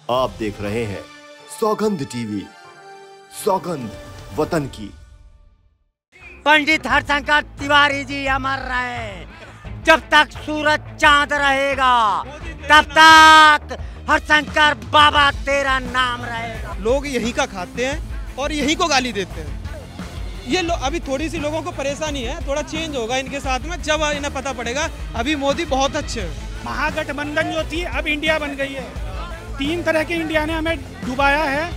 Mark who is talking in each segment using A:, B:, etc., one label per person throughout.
A: आप देख रहे हैं सौगंध टीवी, सौगंध वतन की।
B: पंडित हरशंकर तिवारी जी अमर रहे, जब तक सूरज चांद रहेगा तब तक हरशंकर बाबा तेरा नाम रहेगा।
C: लोग यहीं का खाते हैं और यहीं को गाली देते हैं। ये अभी थोड़ी सी लोगों को परेशानी है, थोड़ा चेंज होगा इनके साथ में जब इन्हें पता पड़ेगा। अभी मोदी बहुत अच्छे हैं।
D: महागठबंधन जो थी अब इंडिया बन गई है। 3 तरह के इंडिया ने हमें डुबाया है।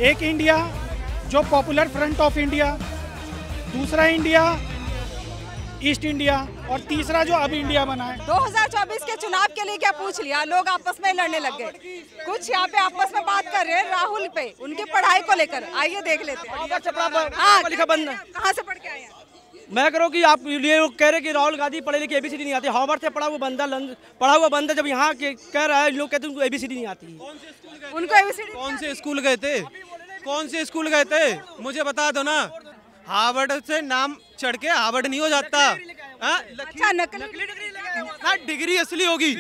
D: एक इंडिया जो पॉपुलर फ्रंट ऑफ इंडिया, दूसरा इंडिया ईस्ट इंडिया और तीसरा जो अब इंडिया बना है।
E: 2024 के चुनाव के लिए क्या पूछ लिया, लोग आपस में लड़ने लग गए। कुछ यहाँ पे आपस में बात कर रहे हैं राहुल पे, उनकी पढ़ाई को लेकर। आइए देख लेते हैं। कहाँ से पढ़ के आए हैं?
F: मैं कह रहा हूँ कि आप ये लोग कह रहे हैं कि राहुल गांधी पढ़े लिखे ABCD नहीं आती। हार्वर्ड से पढ़ा हुआ बंदा जब यहाँ कह रहा है, लोग कहते हैं उनको ABCD नहीं आती।
E: उनको ABCD
C: कौन से स्कूल गए थे? कौन से स्कूल गए थे? मुझे बता दो ना। हार्वर्ड से नाम चढ़ के हार्वर्ड नहीं हो जाता।
E: अच्छा, नकली
C: डिग्री असली होगी।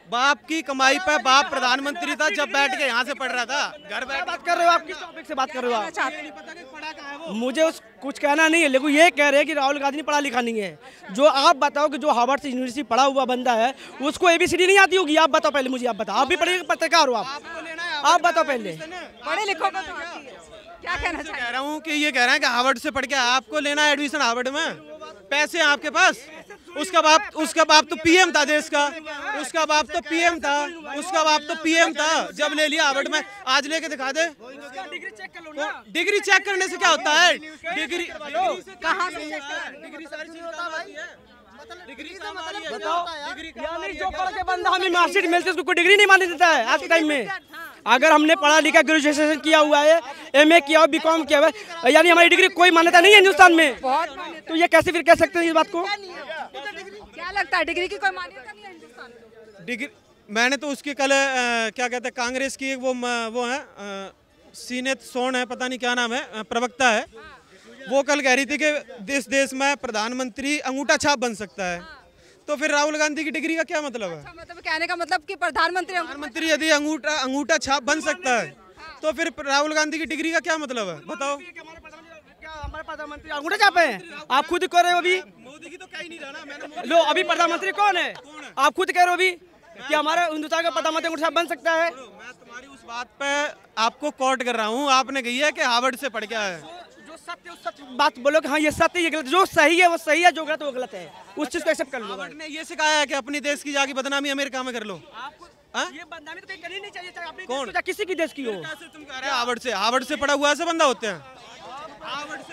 C: बाप की कमाई पे बाप प्रधानमंत्री था जब बैठ के यहाँ से पढ़ रहा था। घर बैठ
F: बात कर रहे हो आप, किस टॉपिक से बात कर रहे हो आप? मुझे कुछ कहना नहीं है, लेकिन ये कह रहे हैं कि राहुल गांधी पढ़ा लिखा नहीं है। जो आप बताओ कि जो हार्वर्ड से यूनिवर्सिटी पढ़ा हुआ बंदा है उसको ABCD नहीं आती होगी। आप बताओ पहले, मुझे आप बताओ। आप भी पढ़े पत्रकार हो, आप बताओ पहले।
E: पढ़े लिखो को तो आती है। क्या कहना चाहिए?
C: कह रहा हूँ कि ये कह रहे हैं कि हार्वर्ड से पढ़ के आपको लेना है एडमिशन हार्वर्ड में, पैसे हैं आपके पास। उसका बाप तो PM था देश का। उसका बाप तो PM था जब ले लिया हार्वर्ड में। आज लेके दिखा दे। डिग्री चेक करने से क्या होता है? डिग्री
E: कहाँ से चेक करें?
F: जो पढ़ के बंदा हमें मार्कशीट मिलती है उसको डिग्री नहीं मानी देता है आज के टाइम में। अगर हमने पढ़ा लिखा, ग्रेजुएशन किया हुआ है, MA किया हुआ, BCom किया हुआ है, यानी हमारी डिग्री कोई मान्यता नहीं है हिंदुस्तान में। तो ये कैसे फिर कह सकते हैं इस बात को?
E: क्या लगता है, डिग्री की कोई मान्यता नहीं है हिंदुस्तान में?
C: डिग्री मैंने तो उसकी कल क्या कहते हैं, कांग्रेस की वो है सीनेत सोन है, पता नहीं क्या नाम है, प्रवक्ता है। वो कल कह रही थी कि इस देश में प्रधानमंत्री अंगूठा छाप बन सकता है। तो फिर राहुल गांधी की डिग्री का क्या मतलब है?
E: अच्छा, मतलब कहने का मतलब कि प्रधानमंत्री
C: यदि अंगूठा छाप बन सकता है तो फिर राहुल गांधी की डिग्री का क्या मतलब है? बताओ।
F: हमारे प्रधानमंत्री अंगूठा छाप है? आप खुद कह रहे हो अभी।
C: मोदी की तो कहीं नहीं जाना मैंने।
F: लो, अभी प्रधानमंत्री कौन है? आप खुद कह रहे हो अभी कि हमारे हिंदुस्तान का प्रधानमंत्री अंगूठा छाप बन सकता है।
C: मैं तुम्हारी उस बात पे आपको कोट कर रहा हूँ। आपने कही है कि हार्वर्ड से पढ़ के आया है।
F: जो सत्य उस सच बात बोलो कि हाँ ये सत्य, ये गलत। जो सही है वो सही है, जो गलत है वो गलत है। उस चीज को एक्सेप्ट कर लो।
C: हार्वर्ड ने ये सिखाया है कि अपनी देश की जाके बदनामी अमेरिका में कर लो।
F: ये बदनामी तो कहीं करनी नहीं चाहिए, चाहे अपनी
C: कौन?
F: देश की, किसी की देश की हो।
C: तुम कह रहे हो हार्वर्ड से पढ़ा हुआ ऐसे बंदा होते हैं?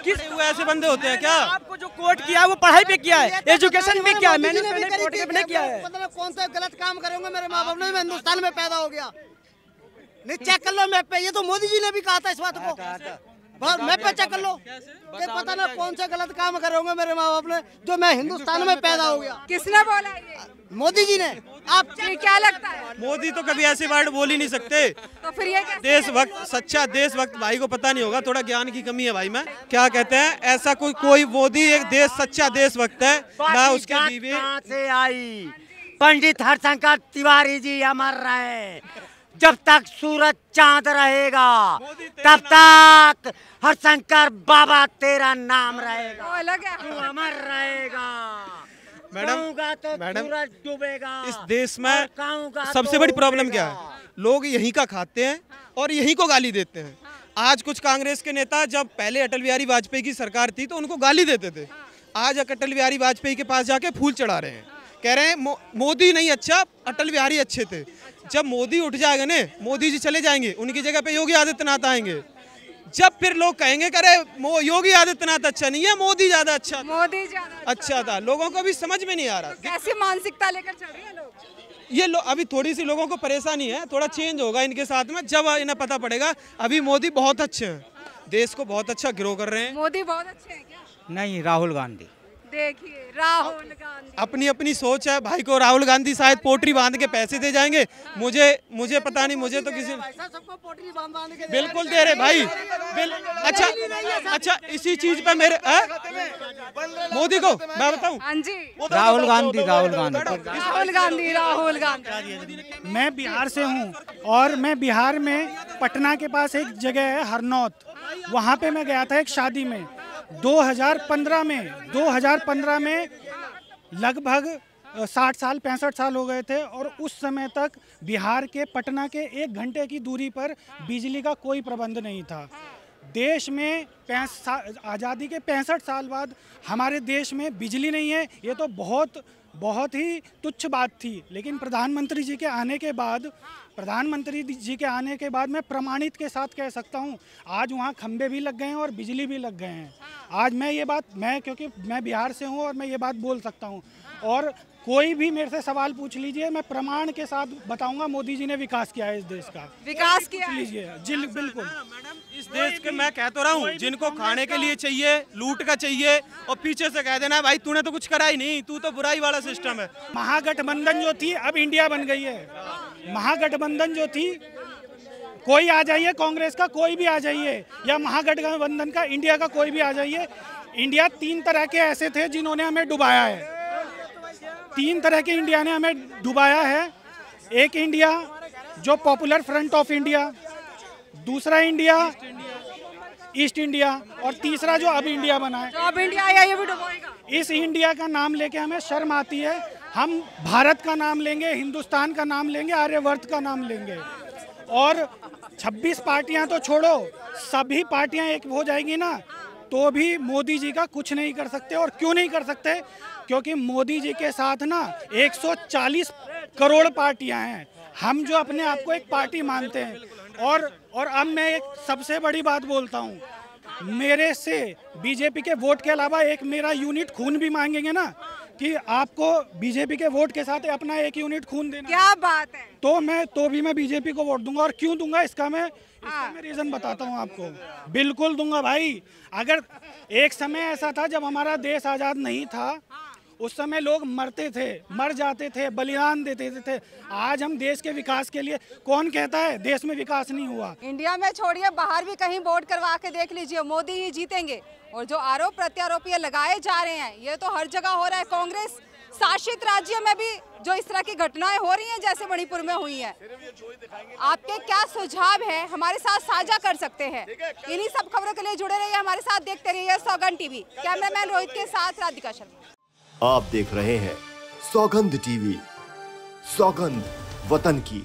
C: किस हुए ऐसे बंदे होते हैं क्या?
F: आपको जो कोर्ट किया है वो पढ़ाई पे किया है, एजुकेशन पे किया है। मैंने कोर्ट पे नहीं किया है।
G: मतलब कौन सा गलत काम करूंगा? मेरे माँ बाप ने, मैं हिंदुस्तान में पैदा हो गया। नहीं, चेक कर लो मैप पे। ये तो मोदी जी ने भी कहा था इस बात को। मैप पे चेक कर लो। पता ना कौन सा गलत काम करूंगा मेरे माँ बाप ने, जो मैं हिंदुस्तान में पैदा हो गया।
E: किसने बोला ये?
G: मोदी जी ने।
E: आप क्या लगता है?
C: मोदी तो कभी ऐसे वर्ड बोल ही नहीं सकते।
E: तो फिर ये कैसे?
C: देशभक्त, सच्चा देशभक्त भाई को पता नहीं होगा, थोड़ा ज्ञान की कमी है भाई में। क्या कहते हैं, ऐसा कोई मोदी एक सच्चा देशभक्त है ना। उसके बीवी
B: कहाँ से आई? पंडित हरशंकर तिवारी जी अमर रहे, जब तक सूरज चांद रहेगा तब तक हरशंकर बाबा तेरा नाम रहेगा।
E: वो अलग है।
B: तू अमर रहेगा।
C: मैडम,
B: तो सूरज डूबेगा।
C: इस देश में सबसे बड़ी प्रॉब्लम क्या है? लोग यहीं का खाते हैं और यहीं को गाली देते हैं। आज कुछ कांग्रेस के नेता, जब पहले अटल बिहारी वाजपेयी की सरकार थी तो उनको गाली देते थे, आज अटल बिहारी वाजपेयी के पास जाके फूल चढ़ा रहे हैं। कह रहे हैं मोदी नहीं अच्छा, अटल बिहारी अच्छे थे। जब मोदी उठ जाएगा ना, मोदी जी चले जाएंगे, उनकी जगह पे योगी आदित्यनाथ आएंगे। जब फिर लोग कहेंगे करे योगी आदित्यनाथ अच्छा नहीं है, मोदी ज्यादा अच्छा,
E: मोदी ज्यादा
C: अच्छा था। लोगों को भी समझ में नहीं आ रहा।
E: तो कैसी मानसिकता लेकर चल रहे हैं लोग?
C: ये अभी थोड़ी सी लोगों को परेशानी है, थोड़ा चेंज होगा इनके साथ में जब इन्हें पता पड़ेगा। अभी मोदी बहुत अच्छे हैं, देश को बहुत अच्छा ग्रो कर रहे हैं।
E: मोदी बहुत अच्छे हैं क्या?
H: नहीं, राहुल गांधी।
E: देखिए राहुल गांधी,
C: अपनी अपनी सोच है भाई को। राहुल गांधी शायद पोटरी बांध के पैसे दे जाएंगे, मुझे पता नहीं, मुझे तो किसी
G: सबको पोटली बांध के
C: बिल्कुल दे रहे भाई। अच्छा इसी चीज पे मेरे मोदी को मैं बताऊं,
E: हाँ जी,
B: राहुल गांधी
D: मैं बिहार से हूँ और मैं बिहार में पटना के पास एक जगह है हरनौत, वहाँ पे मैं गया था एक शादी में 2015 में लगभग 60 साल 65 साल हो गए थे और उस समय तक बिहार के पटना के 1 घंटे की दूरी पर बिजली का कोई प्रबंध नहीं था। देश में आज़ादी के 65 साल बाद हमारे देश में बिजली नहीं है, ये तो बहुत ही तुच्छ बात थी। लेकिन प्रधानमंत्री जी के आने के बाद मैं प्रमाणित के साथ कह सकता हूँ, आज वहाँ खंबे भी लग गए हैं और बिजली भी लग गए हैं। आज क्योंकि मैं बिहार से हूँ और मैं ये बात बोल सकता हूँ, और कोई भी मेरे से सवाल पूछ लीजिए, मैं प्रमाण के साथ बताऊंगा मोदी जी ने विकास किया है इस देश का।
E: विकास किया
D: लीजिए जी, बिल्कुल।
C: इस देश के मैं कह तो रहा हूँ, जिनको खाने के लिए चाहिए, लूट का चाहिए, और पीछे से कह देना भाई तूने तो कुछ करा ही नहीं, तू तो बुराई वाला सिस्टम है।
D: महागठबंधन जो थी अब इंडिया बन गई है। महागठबंधन जो थी, कोई आ जाइए, कांग्रेस का कोई भी आ जाइए या महागठबंधन का इंडिया का कोई भी आ जाइए, इंडिया 3 तरह के ऐसे थे जिन्होंने हमें डुबाया है। 3 तरह के इंडिया ने हमें डुबाया है। एक इंडिया जो पॉपुलर फ्रंट ऑफ इंडिया, दूसरा इंडिया ईस्ट इंडिया, और तीसरा जो अब इंडिया बना है।
E: अब इंडिया आया ये भी डुबाएगा।
D: इस इंडिया का नाम लेके हमें शर्म आती है। हम भारत का नाम लेंगे, हिंदुस्तान का नाम लेंगे, आर्यवर्त का नाम लेंगे, और 26 पार्टियां तो छोड़ो, सभी पार्टियां एक हो जाएगी ना, तो भी मोदी जी का कुछ नहीं कर सकते। और क्यों नहीं कर सकते? क्योंकि मोदी जी के साथ ना 140 करोड़ पार्टियां हैं। हम जो अपने आप को एक पार्टी मानते हैं, और अब मैं एक सबसे बड़ी बात बोलता हूँ, मेरे से बीजेपी के वोट के अलावा एक मेरा यूनिट खून भी मांगेंगे ना, कि आपको बीजेपी के वोट के साथ अपना 1 यूनिट खून देना,
E: क्या बात है,
D: तो भी मैं बीजेपी को वोट दूंगा। और क्यों दूंगा इसका मैं रीजन बताता हूँ आपको। बिल्कुल दूंगा भाई। अगर एक समय ऐसा था जब हमारा देश आज़ाद नहीं था, उस समय लोग मरते थे, मर जाते थे, बलिदान देते थे। आज हम देश के विकास के लिए, कौन कहता है देश में विकास नहीं हुआ?
E: इंडिया में छोड़िए, बाहर भी कहीं वोट करवा के देख लीजिए, मोदी ही जीतेंगे। और जो आरोप प्रत्यारोप ये लगाए जा रहे हैं, ये तो हर जगह हो रहा है। कांग्रेस शासित राज्यों में भी जो इस तरह की घटनाएं हो रही हैं, जैसे मणिपुर में हुई है, आपके क्या सुझाव है, हमारे साथ साझा कर सकते हैं। इन्हीं सब खबरों के लिए जुड़े रहिए हमारे साथ, देखते रहिए सौगंध टीवी। कैमरामैन रोहित के साथ राधिका शर्मा।
A: आप देख रहे हैं सौगंध टीवी, सौगंध वतन की।